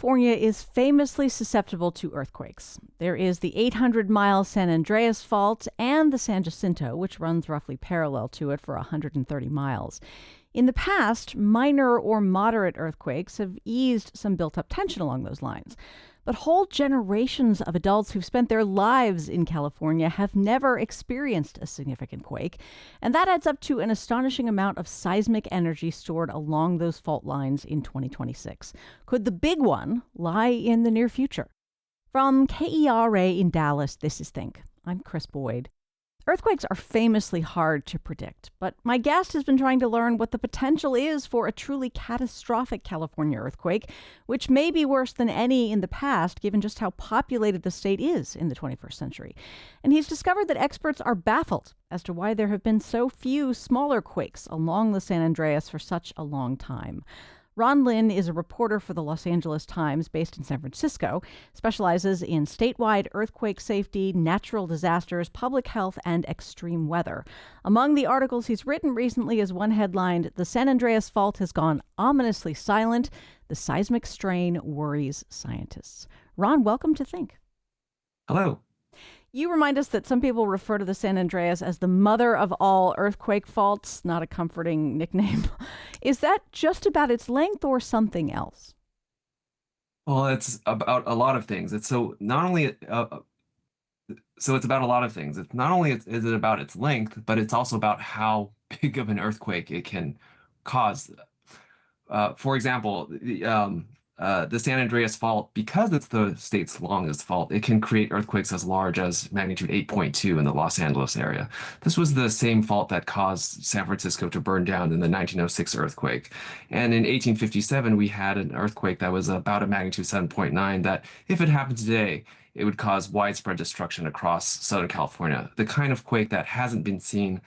California is famously susceptible to earthquakes. There is the 800-mile San Andreas Fault and the San Jacinto, which runs roughly parallel to it for 130 miles. In the past, minor or moderate earthquakes have eased some built-up tension along those lines. But whole generations of adults who've spent their lives in California have never experienced a significant quake, and that adds up to an astonishing amount of seismic energy stored along those fault lines in 2026. Could the big one lie in the near future? From KERA in Dallas, this is Think. I'm Krys Boyd. Earthquakes are famously hard to predict, but my guest has been trying to learn what the potential is for a truly catastrophic California earthquake, which may be worse than any in the past, given just how populated the state is in the 21st century. And he's discovered that experts are baffled as to why there have been so few smaller quakes along the San Andreas for such a long time. Ron Lin is a reporter for the Los Angeles Times based in San Francisco, specializes in statewide earthquake safety, natural disasters, public health, and extreme weather. Among the articles he's written recently is one headlined, "The San Andreas Fault has gone ominously silent. The seismic strain worries scientists." Ron, welcome to Think. Hello. You remind us that some people refer to the San Andreas as the mother of all earthquake faults, not a comforting nickname. Is that just about its length or something else? Well, it's about a lot of things. It's about a lot of things. It's not only is it about its length, but it's also about how big of an earthquake it can cause. For example, the San Andreas Fault, because it's the state's longest fault, it can create earthquakes as large as magnitude 8.2 in the Los Angeles area. This was the same fault that caused San Francisco to burn down in the 1906 earthquake. And in 1857, we had an earthquake that was about a magnitude 7.9 that, if it happened today, it would cause widespread destruction across Southern California, the kind of quake that hasn't been seen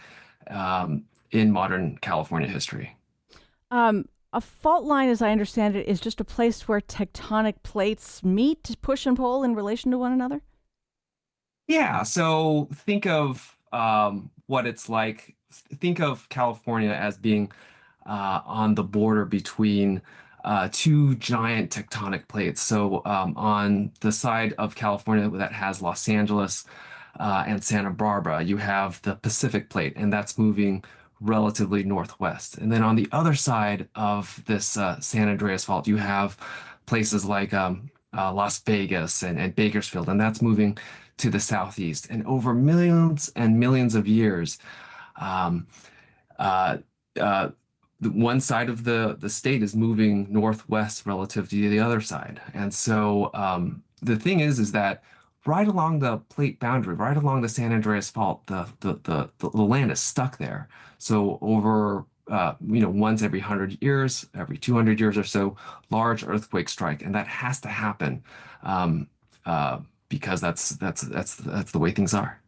in modern California history. A fault line, as I understand it, is just a place where tectonic plates meet, push and pull in relation to one another? Yeah, so think of what it's like. Think of California as being on the border between two giant tectonic plates. So on the side of California that has Los Angeles and Santa Barbara, you have the Pacific plate, and that's moving relatively northwest. And then on the other side of this San Andreas Fault, you have places like Las Vegas and Bakersfield, and that's moving to the southeast. And over millions and millions of years, um, uh, one side of the state is moving northwest relative to the other side. And so the thing is that right along the plate boundary, right along the San Andreas Fault, the land is stuck there. So over once every 100 years, every 200 years or so, large earthquakes strike, and that has to happen um, because that's the way things are.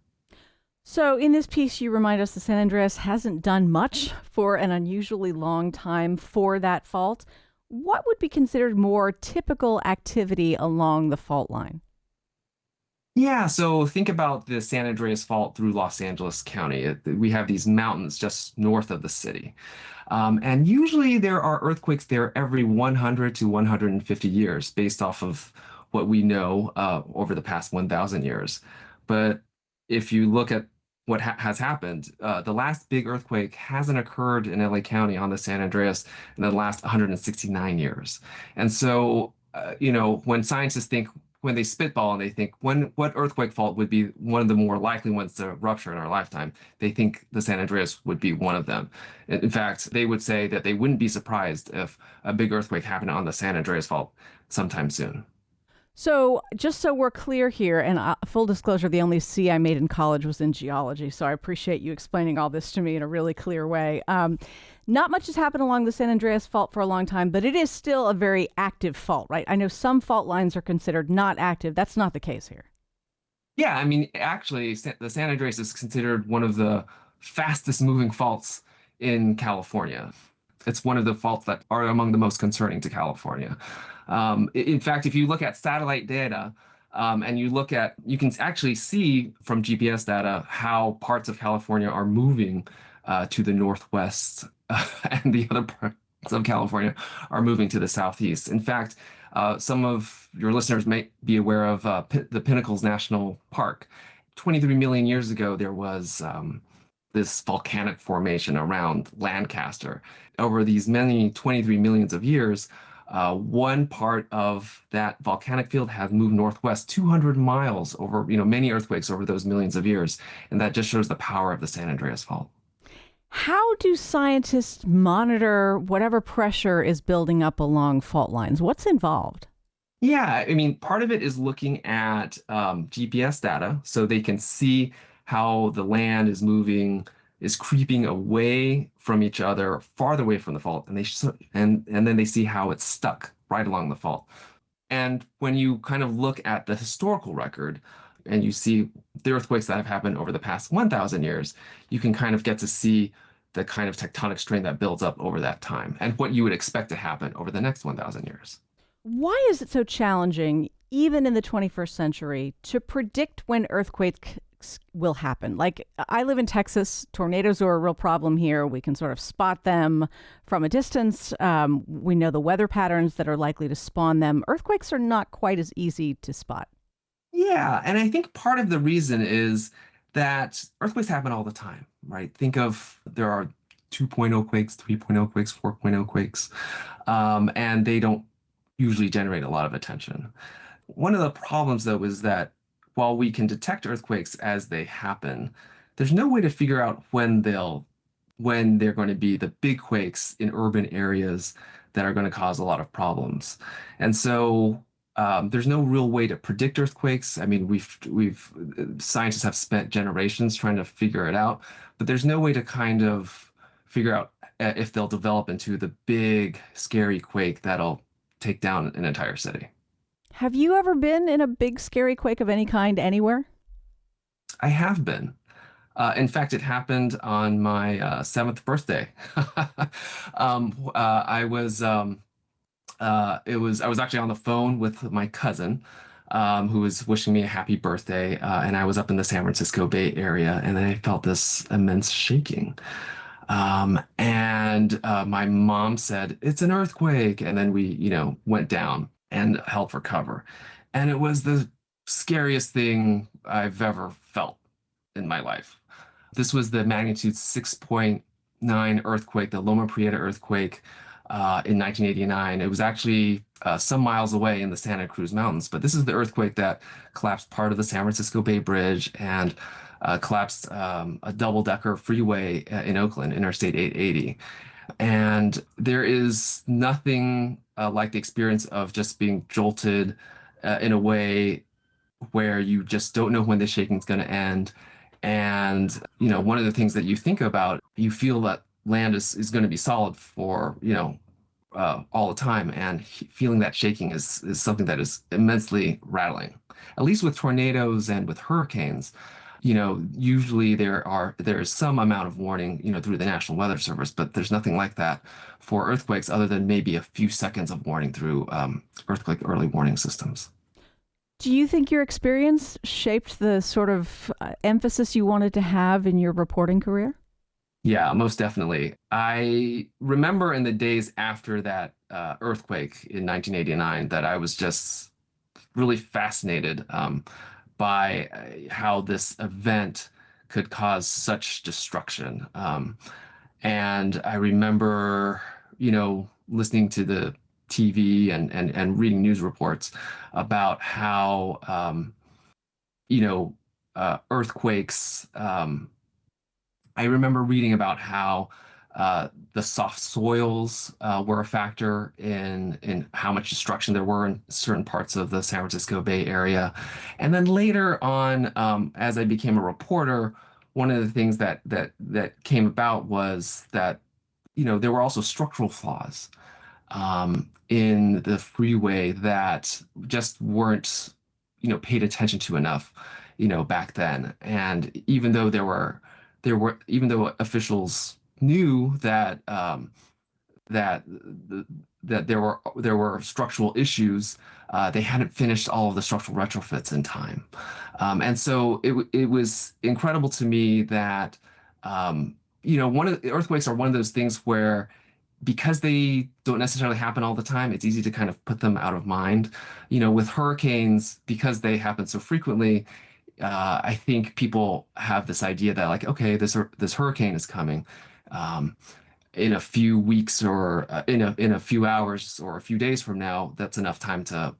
So in this piece, you remind us the San Andreas hasn't done much for an unusually long time for that fault. What would be considered more typical activity along the fault line? Yeah, so think about the San Andreas Fault through Los Angeles County. We have these mountains just north of the city. And usually there are earthquakes there every 100 to 150 years based off of what we know over the past 1,000 years. But if you look at what has happened, the last big earthquake hasn't occurred in LA County on the San Andreas in the last 169 years. And so, when scientists think, when they spitball and they think what earthquake fault would be one of the more likely ones to rupture in our lifetime, they think the San Andreas would be one of them. In fact, they would say that they wouldn't be surprised if a big earthquake happened on the San Andreas Fault sometime soon. So just so we're clear here, and full disclosure, the only C I made in college was in geology, so I appreciate you explaining all this to me in a really clear way. Not much has happened along the San Andreas Fault for a long time, but it is still a very active fault, right? I know some fault lines are considered not active. That's not the case here. Yeah, I mean, actually, the San Andreas is considered one of the fastest moving faults in California. It's one of the faults that are among the most concerning to California. In fact, if you look at satellite data and you can actually see from GPS data how parts of California are moving to the northwest and the other parts of California are moving to the southeast. In fact, Some of your listeners may be aware of the Pinnacles National Park. 23 million years ago, there was this volcanic formation around Lancaster. Over these many 23 millions of years, one part of that volcanic field has moved northwest 200 miles over, many earthquakes over those millions of years. And that just shows the power of the San Andreas Fault. How do scientists monitor whatever pressure is building up along fault lines? What's involved? Yeah, I mean, part of it is looking at GPS data so they can see how the land is moving, is creeping away from each other, farther away from the fault, and and then they see how it's stuck right along the fault. And when you kind of look at the historical record and you see the earthquakes that have happened over the past 1,000 years, you can kind of get to see the kind of tectonic strain that builds up over that time and what you would expect to happen over the next 1,000 years. Why is it so challenging, even in the 21st century, to predict when earthquakes will happen? Like, I live in Texas. Tornadoes are a real problem here. We can sort of spot them from a distance. We know the weather patterns that are likely to spawn them. Earthquakes are not quite as easy to spot. Yeah, and I think part of the reason is that earthquakes happen all the time, right? Think of there are 2.0 quakes, 3.0 quakes, 4.0 quakes, and they don't usually generate a lot of attention. One of the problems, though, is that while we can detect earthquakes as they happen, there's no way to figure out when they're going to be the big quakes in urban areas that are going to cause a lot of problems. And so there's no real way to predict earthquakes. I mean, we've scientists have spent generations trying to figure it out, but there's no way to kind of figure out if they'll develop into the big, scary quake that'll take down an entire city. Have you ever been in a big, scary quake of any kind anywhere? I have been. In fact, it happened on my seventh birthday. I was I was actually on the phone with my cousin, who was wishing me a happy birthday, and I was up in the San Francisco Bay Area, and then I felt this immense shaking. And my mom said, "It's an earthquake," and then we, went down and held for cover, and it was the scariest thing I've ever felt in my life. This was the magnitude 6.9 earthquake, the Loma Prieta earthquake in 1989. It was actually some miles away in the Santa Cruz Mountains, but this is the earthquake that collapsed part of the San Francisco Bay Bridge and collapsed a double-decker freeway in Oakland, Interstate 880. And there is nothing like the experience of just being jolted in a way where you just don't know when the shaking is going to end. And, one of the things that you think about, you feel that land is going to be solid for, all the time. And feeling that shaking is something that is immensely rattling. At least with tornadoes and with hurricanes, usually there is some amount of warning, through the National Weather Service, but there's nothing like that for earthquakes other than maybe a few seconds of warning through earthquake early warning systems. Do you think your experience shaped the sort of emphasis you wanted to have in your reporting career? Yeah, most definitely. I remember in the days after that earthquake in 1989 that I was just really fascinated by how this event could cause such destruction. And I remember, listening to the TV and reading news reports about how, earthquakes. I remember reading about how the soft soils were a factor in how much destruction there were in certain parts of the San Francisco Bay Area. And then later on, as I became a reporter, one of the things that came about was that, there were also structural flaws in the freeway that just weren't, paid attention to enough, back then. And even though officials knew that that there were structural issues, they hadn't finished all of the structural retrofits in time, and so it was incredible to me that one of the earthquakes are one of those things where because they don't necessarily happen all the time, it's easy to kind of put them out of mind. With hurricanes, because they happen so frequently, I think people have this idea that like, okay, this hurricane is coming. Um, in a few weeks or in a few hours or a few days from now, that's enough time to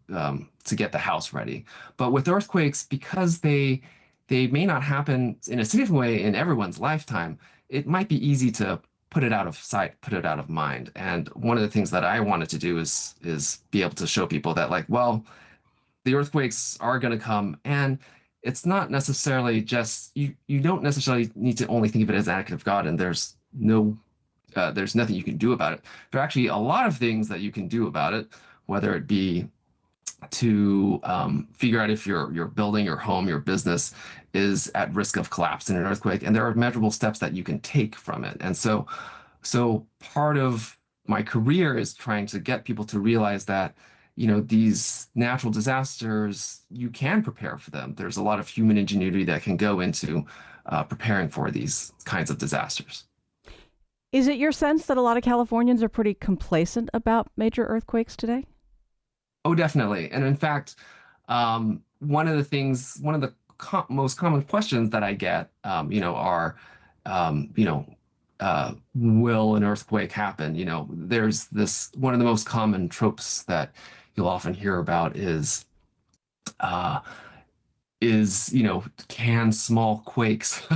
get the house ready. But with earthquakes, because they may not happen in a significant way in everyone's lifetime, it might be easy to put it out of sight, put it out of mind. And one of the things that I wanted to do is be able to show people that like, well, the earthquakes are going to come, and it's not necessarily just you don't necessarily need to only think of it as an act of God, and there's nothing you can do about it. There are actually a lot of things that you can do about it, whether it be to figure out if your building, your home, your business is at risk of collapse in an earthquake, and there are measurable steps that you can take from it. And so part of my career is trying to get people to realize that, these natural disasters, you can prepare for them. There's a lot of human ingenuity that can go into preparing for these kinds of disasters. Is it your sense that a lot of Californians are pretty complacent about major earthquakes today? Oh, definitely. And in fact, one of the most common questions that I get, are, will an earthquake happen? There's this one of the most common tropes that you'll often hear about uh, can small quakes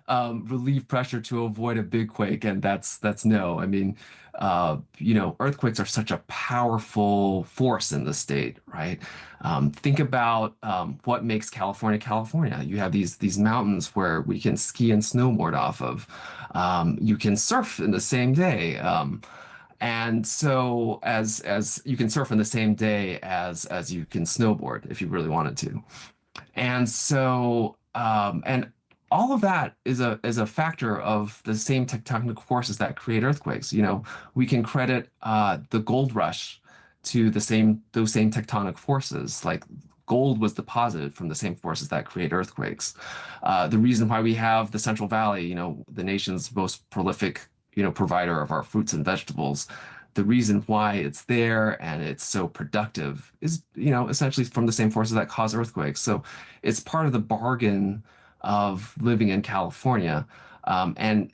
relieve pressure to avoid a big quake? And that's no. I mean, earthquakes are such a powerful force in the state, right? Think about what makes California California. You have these mountains where we can ski and snowboard off of. You can surf in the same day. And so as you can surf in the same day as you can snowboard if you really wanted to. And all of that is a factor of the same tectonic forces that create earthquakes. We can credit the gold rush to those same tectonic forces. Like gold was deposited from the same forces that create earthquakes. The reason why we have the Central Valley, the nation's most prolific, provider of our fruits and vegetables, the reason why it's there and it's so productive is, essentially from the same forces that cause earthquakes. So it's part of the bargain of living in California. And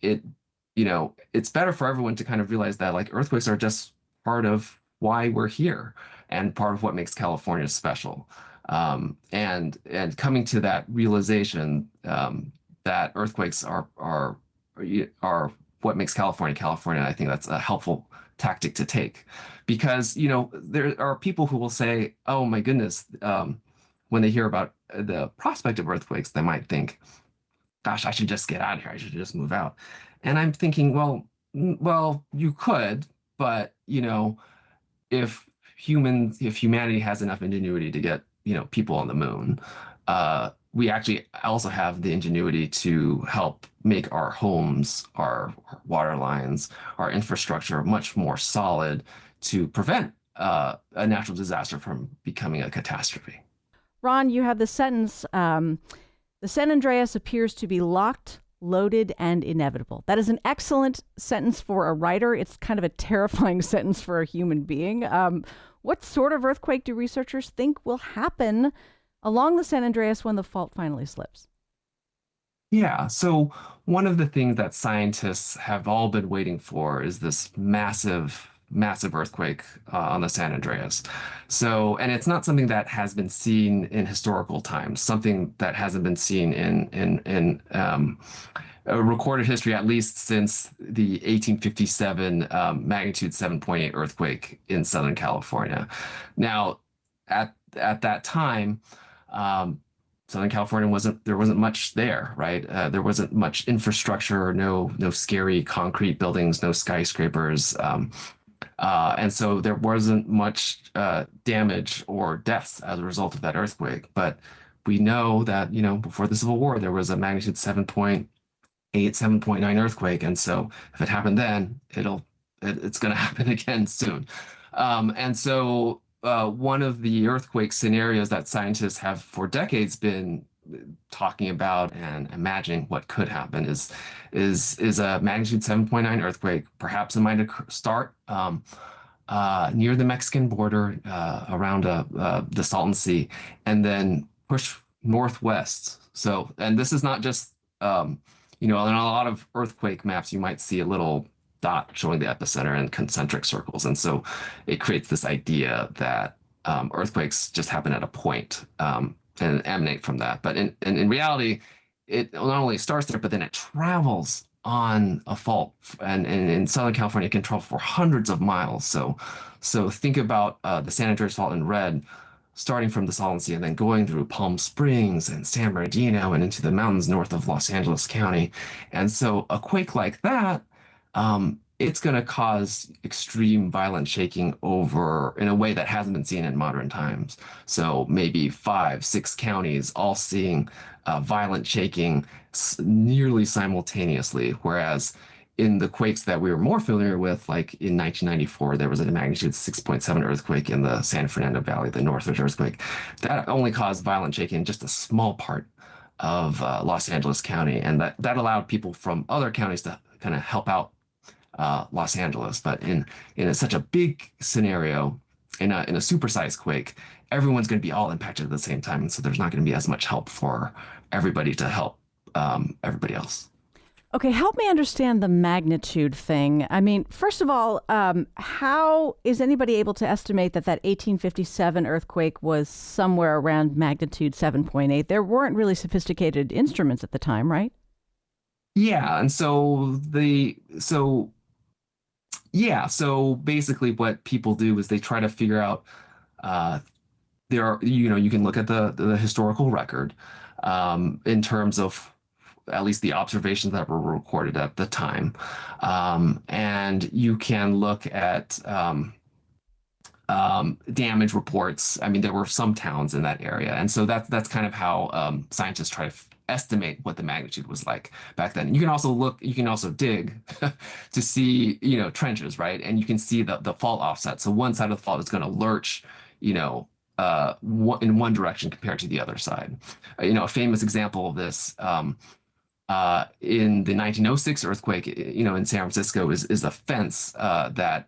it's better for everyone to kind of realize that like earthquakes are just part of why we're here and part of what makes California special. And coming to that realization that earthquakes are what makes California California. I think that's a helpful tactic to take because, there are people who will say, oh my goodness, when they hear about the prospect of earthquakes, they might think, gosh, I should just get out of here. I should just move out. And I'm thinking, well, you could, but, if humanity has enough ingenuity to get, people on the moon, we actually also have the ingenuity to help make our homes, our water lines, our infrastructure much more solid to prevent a natural disaster from becoming a catastrophe. Ron, you have the sentence the San Andreas appears to be locked, loaded, and inevitable. That is an excellent sentence for a writer. It's kind of a terrifying sentence for a human being. What sort of earthquake do researchers think will happen along the San Andreas when the fault finally slips? Yeah, so one of the things that scientists have all been waiting for is this massive, massive earthquake on the San Andreas. So, and it's not something that has been seen in historical times, something that hasn't been seen in recorded history, at least since the 1857 magnitude 7.8 earthquake in Southern California. Now, at that time, um, Southern California wasn't much there, right? There wasn't much infrastructure, no scary concrete buildings, no skyscrapers, and so there wasn't much damage or deaths as a result of that earthquake. But we know that before the Civil War there was a magnitude 7.8, 7.9 earthquake, and so if it happened then, it's going to happen again soon. And so one of the earthquake scenarios that scientists have for decades been talking about and imagining what could happen is a magnitude 7.9 earthquake. Perhaps it might start near the Mexican border, around the Salton Sea, and then push northwest. So, and this is not just, in a lot of earthquake maps, you might see a little dot showing the epicenter in concentric circles. And so it creates this idea that earthquakes just happen at a point, and emanate from that. But in reality, it not only starts there, but then it travels on a fault, and in Southern California, it can travel for hundreds of miles. So think about the San Andreas Fault in red, starting from the Salton Sea and then going through Palm Springs and San Bernardino and into the mountains north of Los Angeles County. And so a quake like that, it's going to cause extreme violent shaking over in a way that hasn't been seen in modern times. So maybe 5, 6 counties all seeing violent shaking nearly simultaneously, whereas in the quakes that we were more familiar with, like in 1994, there was a magnitude 6.7 earthquake in the San Fernando Valley, the Northridge earthquake. That only caused violent shaking in just a small part of Los Angeles County, and that allowed people from other counties to kind of help out Los Angeles. But in such a big scenario, in a supersized quake, everyone's going to be all impacted at the same time, and so there's not going to be as much help for everybody to help everybody else. Okay, help me understand the magnitude thing. I mean, first of all, how is anybody able to estimate that 1857 earthquake was somewhere around magnitude 7.8? There weren't really sophisticated instruments at the time, right? Yeah, and so basically what people do is they try to figure out, uh, you can look at the historical record, in terms of at least the observations that were recorded at the time. And you can look at damage reports. I mean, there were some towns in that area, and so that's kind of how scientists try to estimate what the magnitude was like back then. You can also dig to see, trenches, right? And you can see the fault offset. So one side of the fault is going to lurch, you know, in one direction compared to the other side. A famous example of this, in the 1906 earthquake, in San Francisco, is a fence that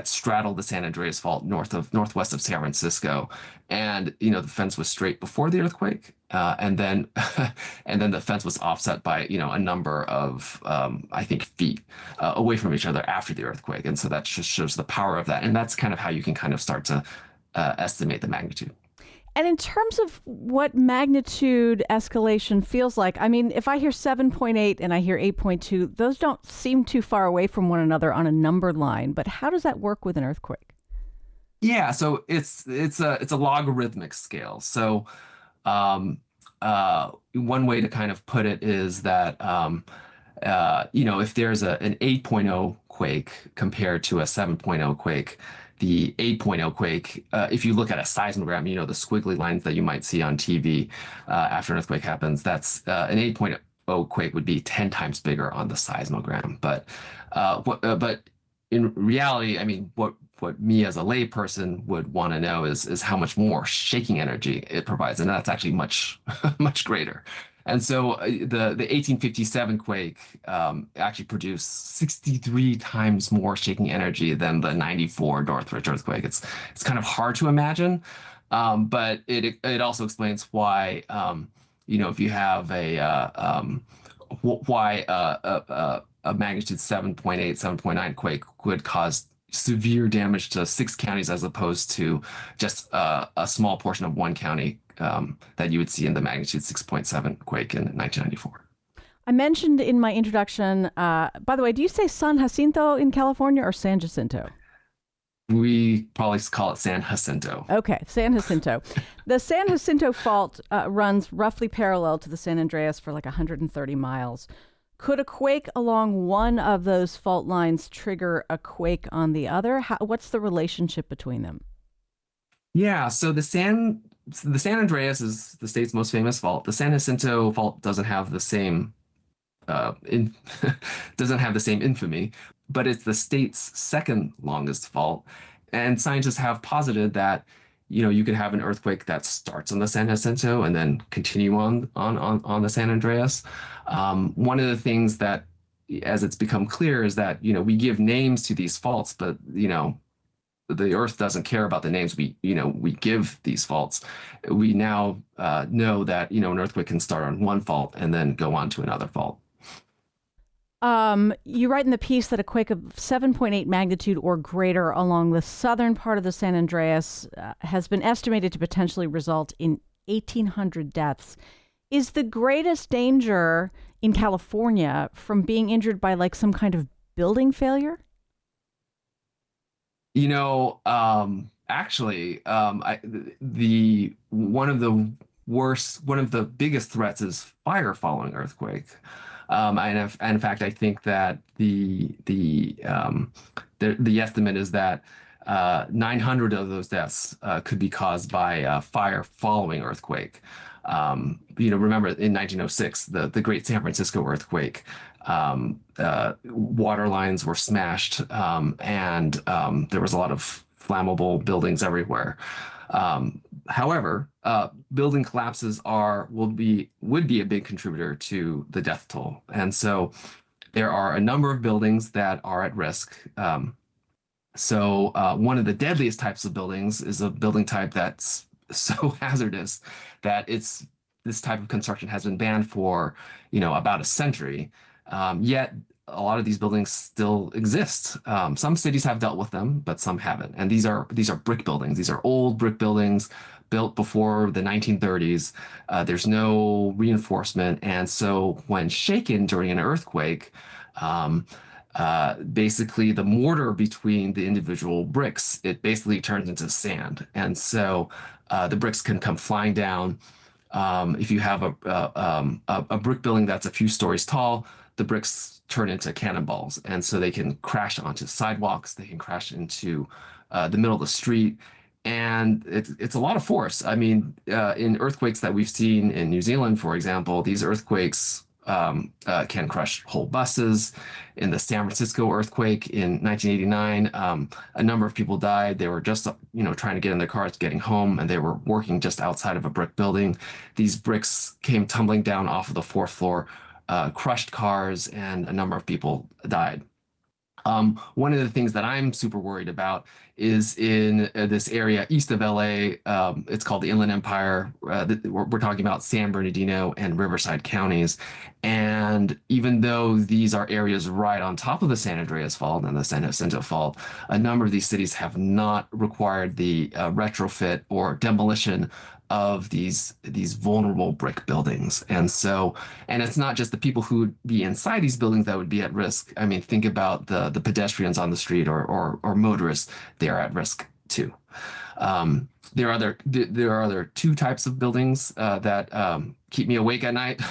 straddled the San Andreas Fault northwest of San Francisco, and the fence was straight before the earthquake, and then and then the fence was offset by a number of, I think, feet away from each other after the earthquake, and so that just shows the power of that, and that's kind of how you can kind of start to estimate the magnitude. And in terms of what magnitude escalation feels like, I mean, if I hear 7.8 and I hear 8.2, those don't seem too far away from one another on a numbered line. But how does that work with an earthquake? Yeah, so it's a logarithmic scale. So one way to kind of put it is that, if there's an 8.0 quake compared to a 7.0 quake, the 8.0 quake, if you look at a seismogram, the squiggly lines that you might see on TV after an earthquake happens, that's an 8.0 quake would be 10 times bigger on the seismogram. But in reality, I mean, what me as a layperson would want to know is how much more shaking energy it provides, and that's actually much much greater. And so the 1857 quake actually produced 63 times more shaking energy than the 94 Northridge earthquake. It's kind of hard to imagine, but it also explains why, if you have why a magnitude 7.8, 7.9 quake would cause severe damage to 6 counties as opposed to just a small portion of one county, that you would see in the magnitude 6.7 quake in 1994. I mentioned in my introduction, by the way, do you say San Jacinto in California or San Jacinto? We probably call it San Jacinto. Okay, San Jacinto. The San Jacinto fault runs roughly parallel to the San Andreas for like 130 miles. Could a quake along one of those fault lines trigger a quake on the other? What's the relationship between them? Yeah, so the San Andreas is the state's most famous fault. The San Jacinto fault doesn't have the same in doesn't have the same infamy, but it's the state's second longest fault. And scientists have posited that you could have an earthquake that starts on the San Jacinto and then continue on the San Andreas. One of the things that, as it's become clear, is that we give names to these faults, but the Earth doesn't care about the names we give these faults. We now know that an earthquake can start on one fault and then go on to another fault. You write in the piece that a quake of 7.8 magnitude or greater along the southern part of the San Andreas has been estimated to potentially result in 1,800 deaths. Is the greatest danger in California from being injured by like some kind of building failure? Actually, the one of the biggest threats is fire following earthquake. And in fact, I think that the estimate is that 900 of those deaths could be caused by fire following earthquake. Remember in 1906, the Great San Francisco earthquake, water lines were smashed, and there was a lot of flammable buildings everywhere. However, building collapses would be a big contributor to the death toll, and so there are a number of buildings that are at risk. One of the deadliest types of buildings is a building type that's so hazardous that this type of construction has been banned for about a century. Yet a lot of these buildings still exist. Some cities have dealt with them, but some haven't. And these are brick buildings. These are old brick buildings built before the 1930s. There's no reinforcement, and so when shaken during an earthquake, basically the mortar between the individual bricks, it basically turns into sand, and so the bricks can come flying down. If you have a brick building that's a few stories tall, the bricks turn into cannonballs, and so they can crash onto sidewalks. They can crash into the middle of the street, and it's a lot of force. I mean, in earthquakes that we've seen in New Zealand, for example, these earthquakes can crush whole buses. In the San Francisco earthquake in 1989, a number of people died. They were just, trying to get in their cars, getting home, and they were working just outside of a brick building. These bricks came tumbling down off of the fourth floor, crushed cars, and a number of people died. One of the things that I'm super worried about is in this area east of LA. It's called the Inland Empire. We're talking about San Bernardino and Riverside counties. And even though these are areas right on top of the San Andreas Fault and the San Jacinto Fault, a number of these cities have not required the retrofit or demolition of these vulnerable brick buildings. And it's not just the people who would be inside these buildings that would be at risk. I mean, think about the pedestrians on the street or motorists. They are at risk too. There are other two types of buildings that keep me awake at night,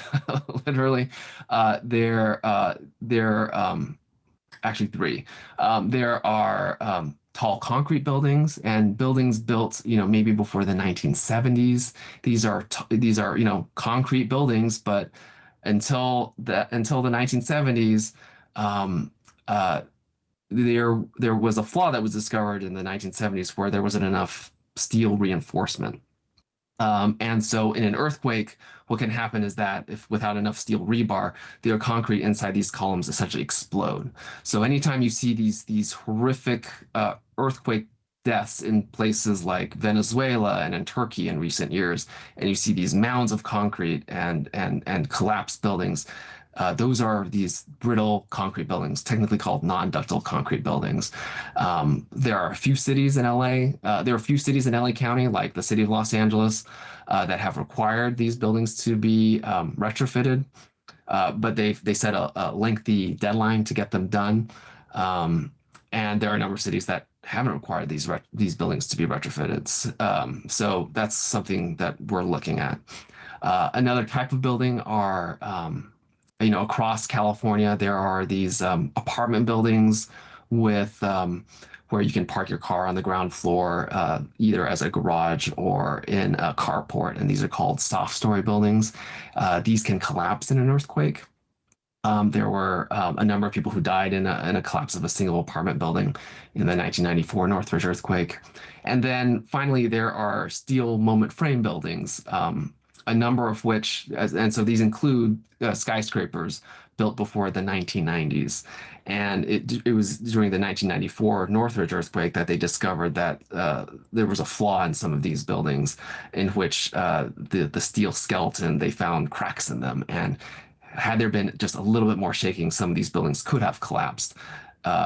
literally. They're actually three. There are tall concrete buildings and buildings built, maybe before the 1970s. These are concrete buildings, but until the 1970s, there was a flaw that was discovered in the 1970s where there wasn't enough steel reinforcement. And so in an earthquake, what can happen is that if without enough steel rebar, the concrete inside these columns essentially explode. So anytime you see these horrific earthquake deaths in places like Venezuela and in Turkey in recent years, and you see these mounds of concrete and collapsed buildings, those are these brittle concrete buildings, technically called non-ductile concrete buildings. There are a few cities in LA. There are a few cities in LA County, like the city of Los Angeles, that have required these buildings to be retrofitted, but they set a lengthy deadline to get them done. And there are a number of cities that haven't required these buildings to be retrofitted. So that's something that we're looking at. Another type of building are across California, there are these apartment buildings with where you can park your car on the ground floor, either as a garage or in a carport, and these are called soft story buildings. These can collapse in an earthquake. There were a number of people who died in a collapse of a single apartment building in the 1994 Northridge earthquake. And then finally, there are steel moment frame buildings, a number of which, and so these include skyscrapers built before the 1990s. And it was during the 1994 Northridge earthquake that they discovered that there was a flaw in some of these buildings in which the steel skeleton, they found cracks in them. And had there been just a little bit more shaking, some of these buildings could have collapsed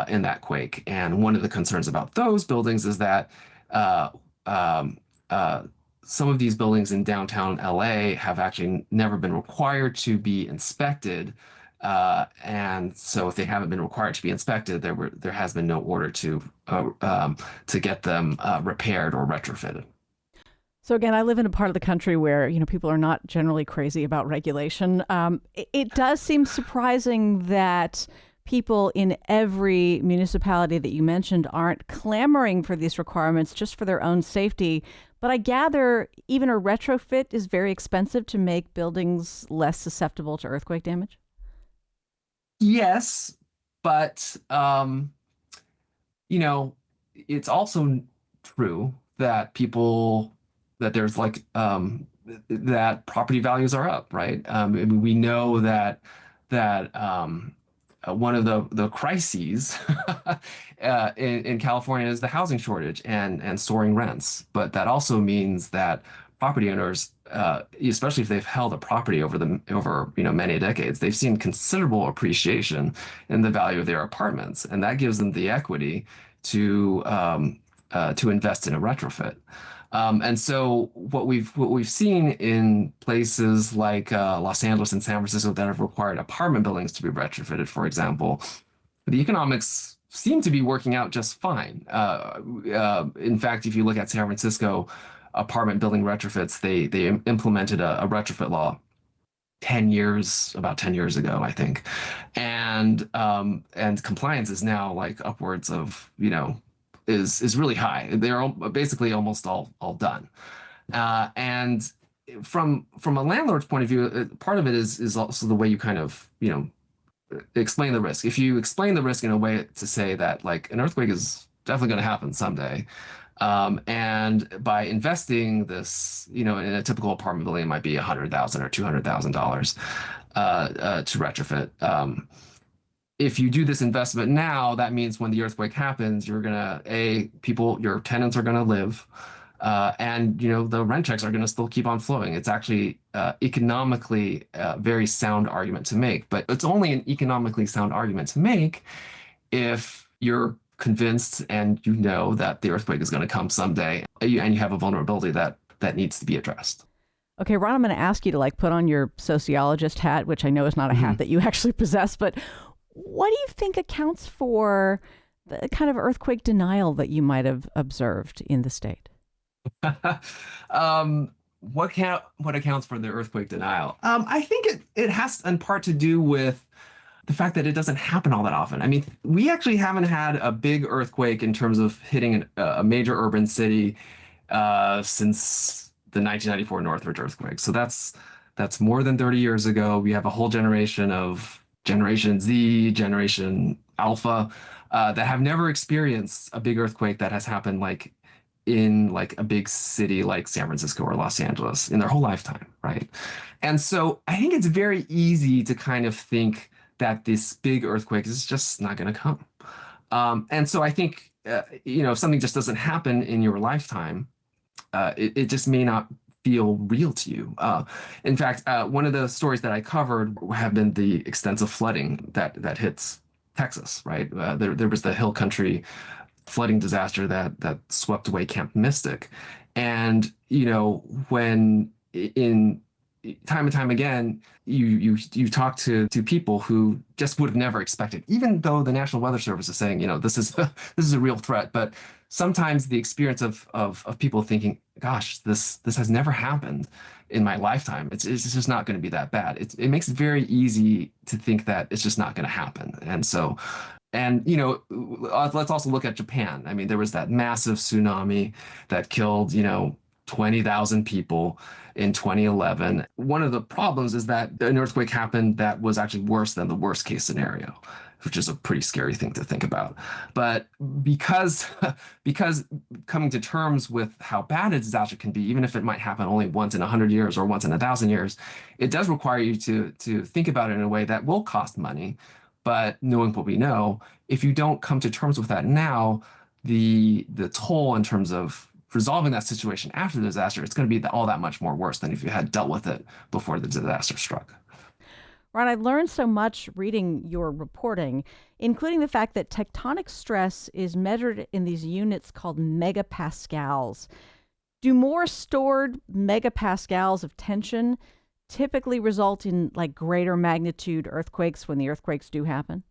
in that quake. And one of the concerns about those buildings is that uh, um, uh, some of these buildings in downtown LA have actually never been required to be inspected. And so if they haven't been required to be inspected, there has been no order to get them repaired or retrofitted. So again, I live in a part of the country where people are not generally crazy about regulation. It does seem surprising that people in every municipality that you mentioned aren't clamoring for these requirements just for their own safety. But I gather even a retrofit is very expensive to make buildings less susceptible to earthquake damage. Yes, but you know, it's also true that that there's like that property values are up, right? I mean, we know that one of the crises in California is the housing shortage and soaring rents. But that also means that property owners, especially if they've held a property over many decades, they've seen considerable appreciation in the value of their apartments, and that gives them the equity to invest in a retrofit. And so what we've seen in places like Los Angeles and San Francisco that have required apartment buildings to be retrofitted, for example, the economics seem to be working out just fine. In fact, if you look at San Francisco apartment building retrofits, they implemented a retrofit law 10 years ago, I think. And compliance is now like upwards of, is really high. They're basically almost all done. And from a landlord's point of view, part of it is also the way you kind of, explain the risk. If you explain the risk in a way to say that like an earthquake is definitely going to happen someday, and by investing this, in a typical apartment building, it might be $100,000 or $200,000 to retrofit. If you do this investment now, that means when the earthquake happens, you're gonna, your tenants are gonna live, and the rent checks are gonna still keep on flowing. It's actually economically a very sound argument to make, but it's only an economically sound argument to make if you're convinced and you know that the earthquake is going to come someday, and you have a vulnerability that needs to be addressed. Okay, Ron, I'm going to ask you to put on your sociologist hat, which I know is not a hat Mhm. that you actually possess, but what do you think accounts for the kind of earthquake denial that you might have observed in the state? What accounts for the earthquake denial? I think it has in part to do with the fact that it doesn't happen all that often. I mean, we actually haven't had a big earthquake in terms of hitting a major urban city since the 1994 Northridge earthquake. So that's more than 30 years ago. We have a whole generation of Generation Z, Generation Alpha, that have never experienced a big earthquake that has happened like in like a big city like San Francisco or Los Angeles in their whole lifetime, right? And so I think it's very easy to kind of think that this big earthquake is just not going to come. And so I think, if something just doesn't happen in your lifetime, it just may not feel real to you. In fact, one of the stories that I covered have been the extensive flooding that hits Texas, right? There was the Hill Country flooding disaster that swept away Camp Mystic. And, when in time and time again, you talk to people who just would have never expected, even though the National Weather Service is saying, this is this is a real threat. But sometimes the experience of people thinking, gosh, this has never happened in my lifetime. It's just not going to be that bad. It makes it very easy to think that it's just not going to happen. And so and let's also look at Japan. I mean, there was that massive tsunami that killed, 20,000 people in 2011. One of the problems is that an earthquake happened that was actually worse than the worst case scenario, which is a pretty scary thing to think about. But because because coming to terms with how bad a disaster can be, even if it might happen only once in 100 years or once in 1,000 years, it does require you to think about it in a way that will cost money. But knowing what we know, if you don't come to terms with that now, the toll in terms of resolving that situation after the disaster, it's going to be all that much more worse than if you had dealt with it before the disaster struck. Ron, I learned so much reading your reporting, including the fact that tectonic stress is measured in these units called megapascals. Do more stored megapascals of tension typically result in like greater magnitude earthquakes when the earthquakes do happen?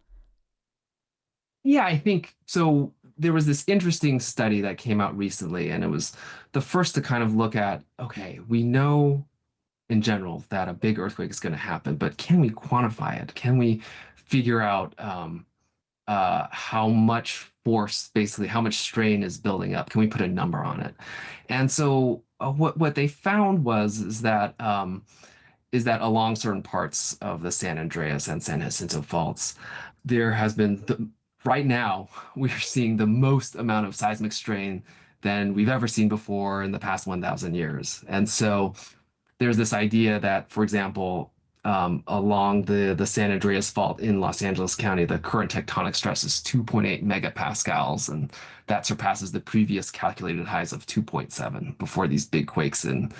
Yeah, I think so. There was this interesting study that came out recently, and it was the first to kind of look at, okay, we know in general that a big earthquake is going to happen, but can we quantify it? Can we figure out how much force, basically, how much strain is building up? Can we put a number on it? And so what they found was is that along certain parts of the San Andreas and San Jacinto faults, there has been right now we are seeing the most amount of seismic strain than we've ever seen before in the past 1,000 years. And so there's this idea that, for example, along the San Andreas Fault in Los Angeles County, the current tectonic stress is 2.8 megapascals, and that surpasses the previous calculated highs of 2.7 before these big quakes in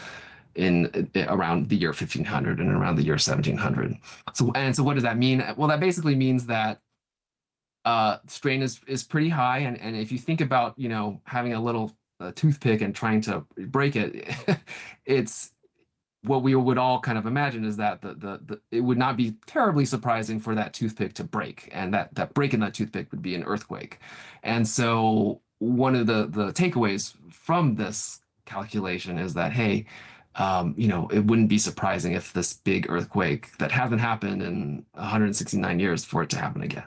around the year 1500 and around the year 1700. So what does that mean? Well, that basically means that strain is pretty high, and if you think about having a little toothpick and trying to break it, it's what we would all kind of imagine is that it would not be terribly surprising for that toothpick to break, and that break in that toothpick would be an earthquake. And so one of the takeaways from this calculation is that, hey, it wouldn't be surprising if this big earthquake that hasn't happened in 169 years for it to happen again.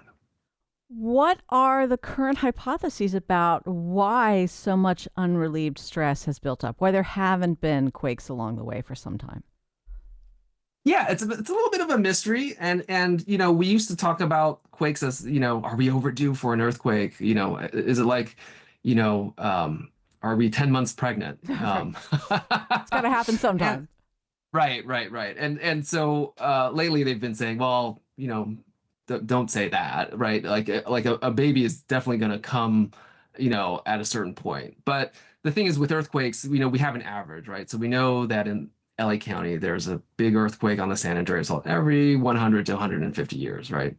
What are the current hypotheses about why so much unrelieved stress has built up? Why there haven't been quakes along the way for some time? Yeah, it's a little bit of a mystery, and we used to talk about quakes as are we overdue for an earthquake? Is it like you know are we 10 months pregnant? Right. It's got to happen And sometime. right. And so lately they've been saying, well, don't say that, right? Like a baby is definitely going to come, at a certain point. But the thing is with earthquakes, we have an average, right? So we know that in LA County, there's a big earthquake on the San Andreas Fault every 100 to 150 years, right?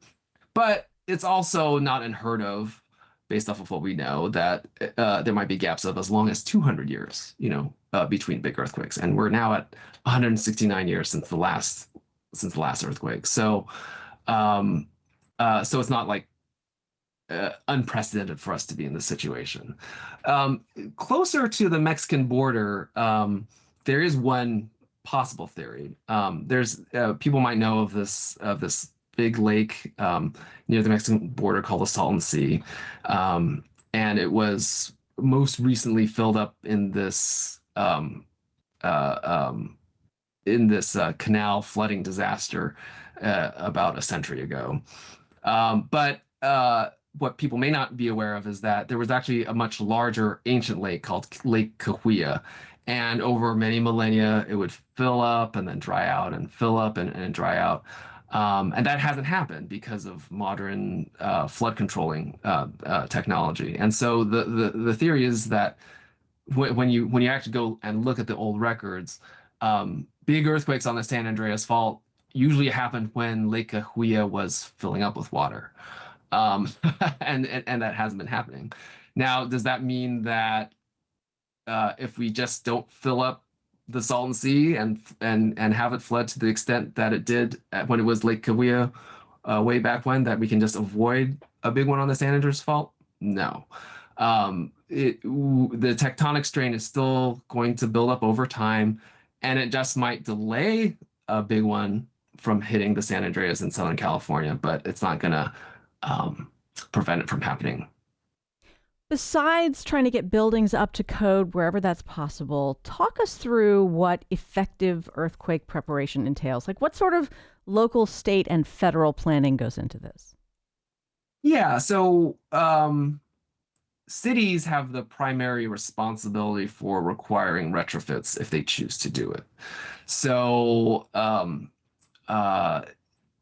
But it's also not unheard of, based off of what we know, that there might be gaps of as long as 200 years, between big earthquakes, and we're now at 169 years since the last earthquake. So it's not like unprecedented for us to be in this situation. Closer to the Mexican border, there is one possible theory. There's people might know of this big lake near the Mexican border called the Salton Sea, and it was most recently filled up uh, um, in this canal flooding disaster about a century ago. But what people may not be aware of is that there was actually a much larger ancient lake called Lake Cahuilla. And over many millennia, it would fill up and then dry out and fill up and dry out. And that hasn't happened because of modern flood controlling technology. And so the theory is that when you actually go and look at the old records, big earthquakes on the San Andreas Fault usually happened when Lake Cahuilla was filling up with water, um, and that hasn't been happening. Now, does that mean that if we just don't fill up the Salton Sea and have it flood to the extent that it did when it was Lake Cahuilla way back when, that we can just avoid a big one on the San Andreas Fault? No. The tectonic strain is still going to build up over time, and it just might delay a big one from hitting the San Andreas in Southern California, but it's not going to prevent it from happening. Besides trying to get buildings up to code wherever that's possible, talk us through what effective earthquake preparation entails. Like, what sort of local, state, and federal planning goes into this? Yeah, so cities have the primary responsibility for requiring retrofits if they choose to do it. So, uh,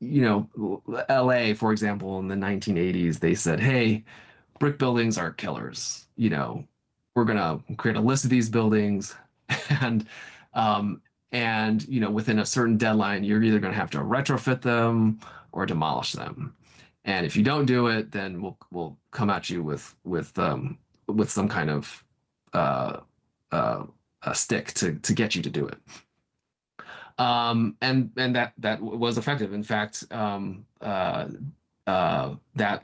LA, for example, in the 1980s, they said, hey, brick buildings are killers. We're gonna create a list of these buildings, and um, within a certain deadline, you're either gonna have to retrofit them or demolish them. And if you don't do it, then we'll come at you with some kind of uh, uh, a stick to get you to do it. And that was effective. In fact, that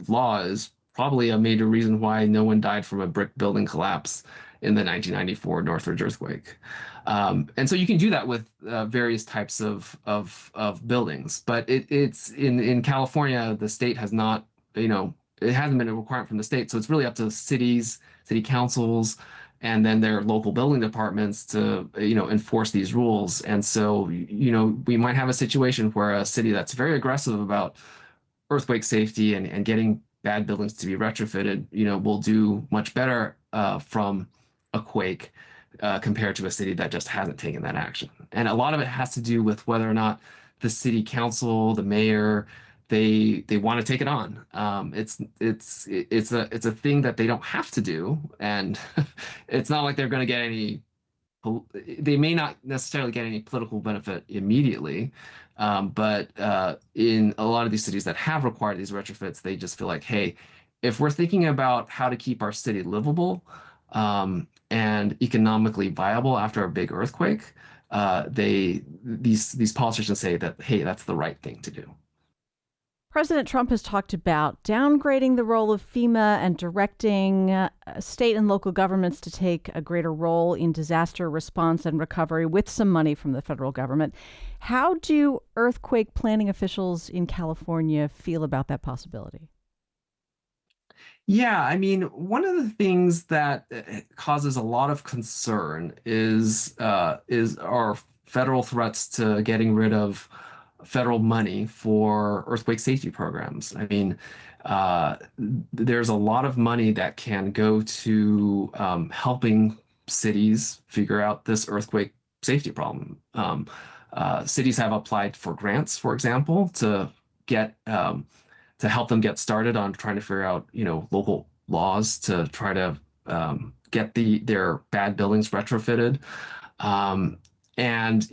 law is probably a major reason why no one died from a brick building collapse in the 1994 Northridge earthquake. And so you can do that with various types of buildings, but it's in California, the state has not, it hasn't been a requirement from the state, so it's really up to cities, city councils, and then their local building departments to enforce these rules. And so we might have a situation where a city that's very aggressive about earthquake safety and getting bad buildings to be retrofitted, will do much better from a quake compared to a city that just hasn't taken that action. And a lot of it has to do with whether or not the city council, the mayor, they want to take it on. It's a thing that they don't have to do, and it's not like they're going to get any. They may not necessarily get any political benefit immediately, but in a lot of these cities that have required these retrofits, they just feel like, hey, if we're thinking about how to keep our city livable and economically viable after a big earthquake, these politicians say that, hey, that's the right thing to do. President Trump has talked about downgrading the role of FEMA and directing state and local governments to take a greater role in disaster response and recovery with some money from the federal government. How do earthquake planning officials in California feel about that possibility? Yeah, I mean, one of the things that causes a lot of concern is our federal threats to getting rid of federal money for earthquake safety programs. I mean, there's a lot of money that can go to helping cities figure out this earthquake safety problem. Cities have applied for grants, for example, get to help them get started on trying to figure out, local laws to try to get their bad buildings retrofitted. Um, and,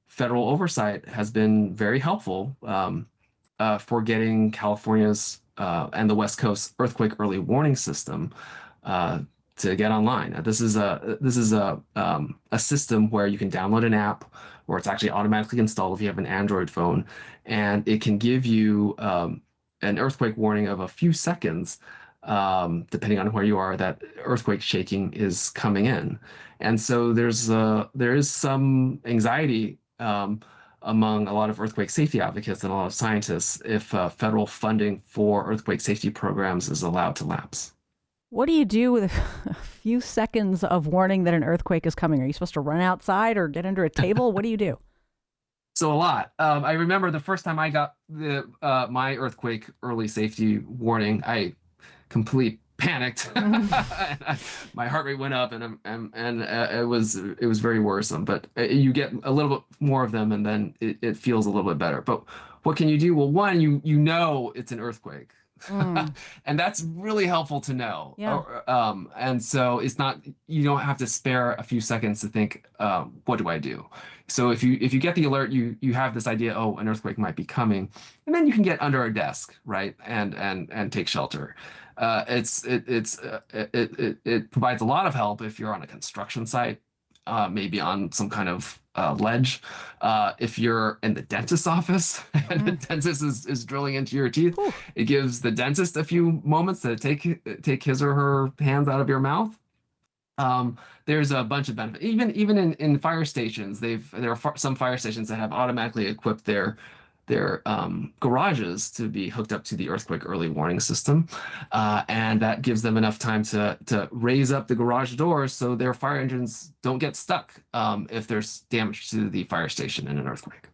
federal oversight has been very helpful for getting California's and the West Coast earthquake early warning system uh, to get online. This is a system where you can download an app, where it's actually automatically installed if you have an Android phone, and it can give you an earthquake warning of a few seconds, depending on where you are, that earthquake shaking is coming in. And so there is some anxiety among a lot of earthquake safety advocates and a lot of scientists if federal funding for earthquake safety programs is allowed to lapse. What do you do with a few seconds of warning that an earthquake is coming? Are you supposed to run outside or get under a table? What do you do? So a lot. I remember the first time I got the my earthquake early safety warning, I complete panicked. My heart rate went up, and it was very worrisome. But you get a little bit more of them, and then it feels a little bit better. But what can you do? Well, one, you know it's an earthquake. Mm, And that's really helpful to know. yeah. And so it's not, you don't have to spare a few seconds to think, what do I do? So if you get the alert, you have this idea, oh, an earthquake might be coming, and then you can get under a desk, right, and take shelter. It provides a lot of help if you're on a construction site, maybe on some kind of ledge. If you're in the dentist's office and the Mm. dentist is drilling into your teeth, Whew. it gives the dentist a few moments to take his or her hands out of your mouth. There's a bunch of benefits. Even in fire stations, there are some fire stations that have automatically equipped their their garages to be hooked up to the earthquake early warning system, and that gives them enough time to raise up the garage doors so their fire engines don't get stuck if there's damage to the fire station in an earthquake.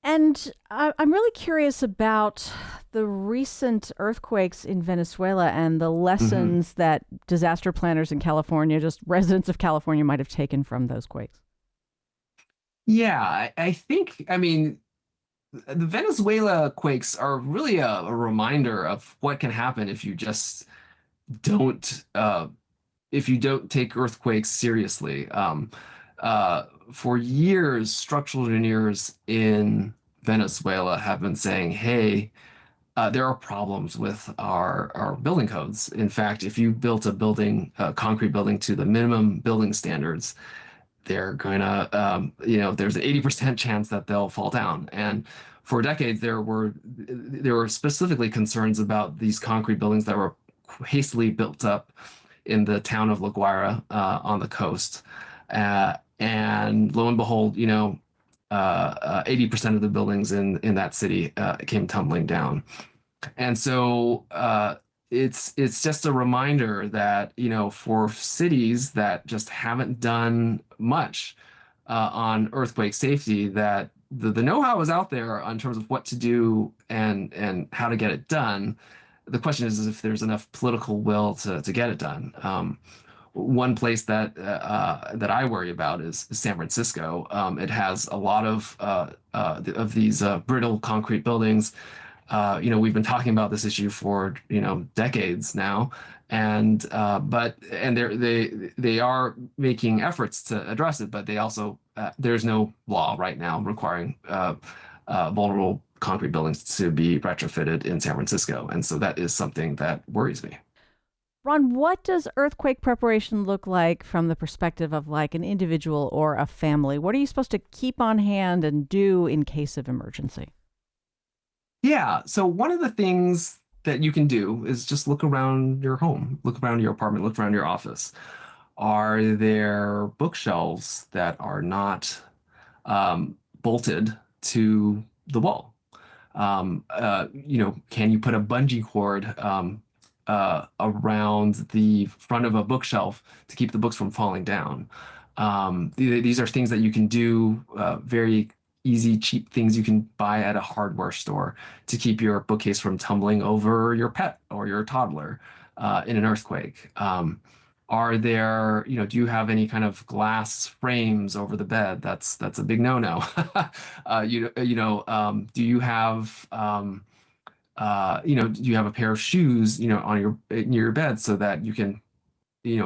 And I'm really curious about the recent earthquakes in Venezuela and the Mhm. lessons that disaster planners in California, just residents of California, might have taken from those quakes. Yeah, I think, I mean, the Venezuela quakes are really a reminder of what can happen don't if you don't take earthquakes seriously. For years, structural engineers in Venezuela have been saying, "Hey, there are problems with our building codes. In fact, if you built a concrete building to the minimum building standards, they're going to, there's an 80% chance that they'll fall down." And for decades, there were specifically concerns about these concrete buildings that were hastily built up in the town of La Guaira on the coast. And lo and behold, 80% of the buildings in that city came tumbling down. And so it's just a reminder that, for cities that just haven't done much on earthquake safety, that the know-how is out there in terms of what to do and how to get it done. The question is if there's enough political will to get it done. One place that I worry about is San Francisco. It has a lot of these brittle concrete buildings. We've been talking about this issue for decades now, and they are making efforts to address it, but they also there's no law right now requiring vulnerable concrete buildings to be retrofitted in San Francisco, and so that is something that worries me. Ron, what does earthquake preparation look like from the perspective of like an individual or a family? What are you supposed to keep on hand and do in case of emergency? Yeah, so one of the things that you can do is just look around your home, look around your apartment, look around your office. Are there bookshelves that are not bolted to the wall? Can you put a bungee cord around the front of a bookshelf to keep the books from falling down? These are things that you can do, very easy, cheap things you can buy at a hardware store to keep your bookcase from tumbling over your pet or your toddler in an earthquake. Do you have any kind of glass frames over the bed? That's a big no-no. Do you have a pair of shoes, on your near your bed so that you can,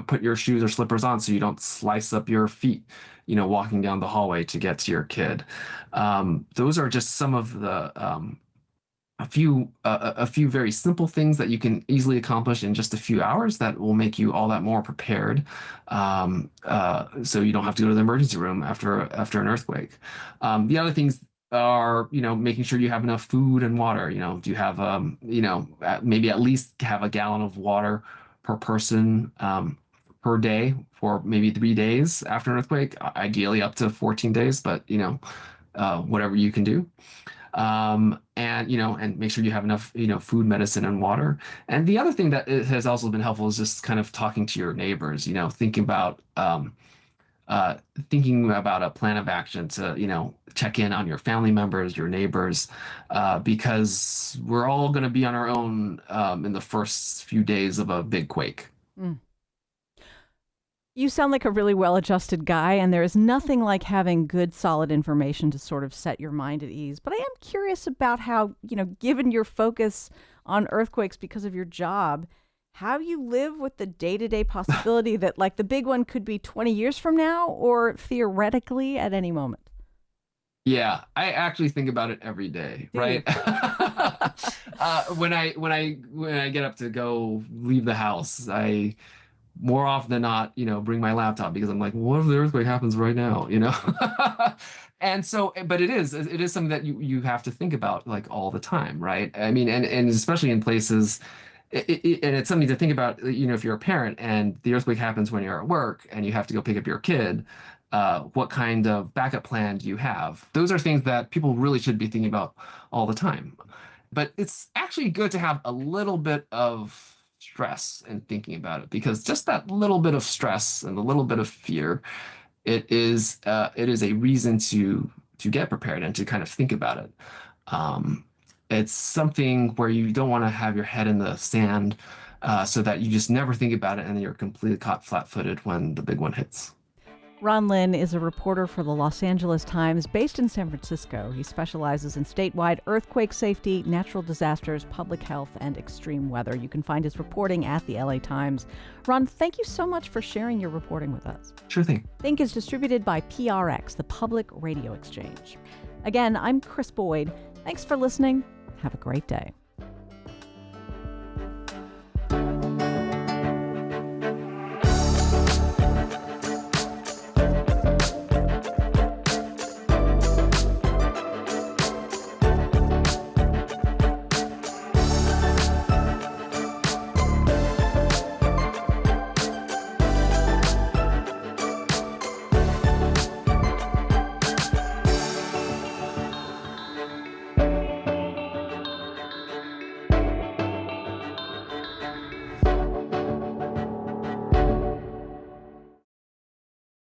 put your shoes or slippers on so you don't slice up your feet, walking down the hallway to get to your kid. Those are just some of the a few very simple things that you can easily accomplish in just a few hours that will make you all that more prepared, so you don't have to go to the emergency room after an earthquake. The other things are, making sure you have enough food and water. Do you have maybe at least have a gallon of water per person per day for maybe 3 days after an earthquake, ideally up to 14 days, but whatever you can do, and make sure you have enough, food, medicine, and water. And the other thing that has also been helpful is just kind of talking to your neighbors, uh, thinking about a plan of action to, check in on your family members, your neighbors, because we're all going to be on our own in the first few days of a big quake. Mm. You sound like a really well adjusted guy, and there is nothing like having good, solid information to sort of set your mind at ease. But I am curious about how, given your focus on earthquakes because of your job, how you live with the day to day possibility that, like, the big one could be 20 years from now or theoretically at any moment. Yeah, I actually think about it every day, Do you? right? When I get up to go leave the house, I more often than not, bring my laptop because I'm like, what if the earthquake happens right now? And so, but it is something that you have to think about like all the time, right? I mean, and especially in places, and it's something to think about, if you're a parent and the earthquake happens when you're at work and you have to go pick up your kid, What kind of backup plan do you have? Those are things that people really should be thinking about all the time. But it's actually good to have a little bit of stress in thinking about it, because just that little bit of stress and a little bit of fear, it is a reason to get prepared and to kind of think about it. Um, it's something where you don't want to have your head in the sand, so that you just never think about it and then you're completely caught flat-footed when the big one hits. Ron Lin is a reporter for the Los Angeles Times based in San Francisco. He specializes in statewide earthquake safety, natural disasters, public health, and extreme weather. You can find his reporting at the LA Times. Ron, thank you so much for sharing your reporting with us. Sure thing. Think is distributed by PRX, the Public Radio Exchange. Again, I'm Krys Boyd. Thanks for listening. Have a great day.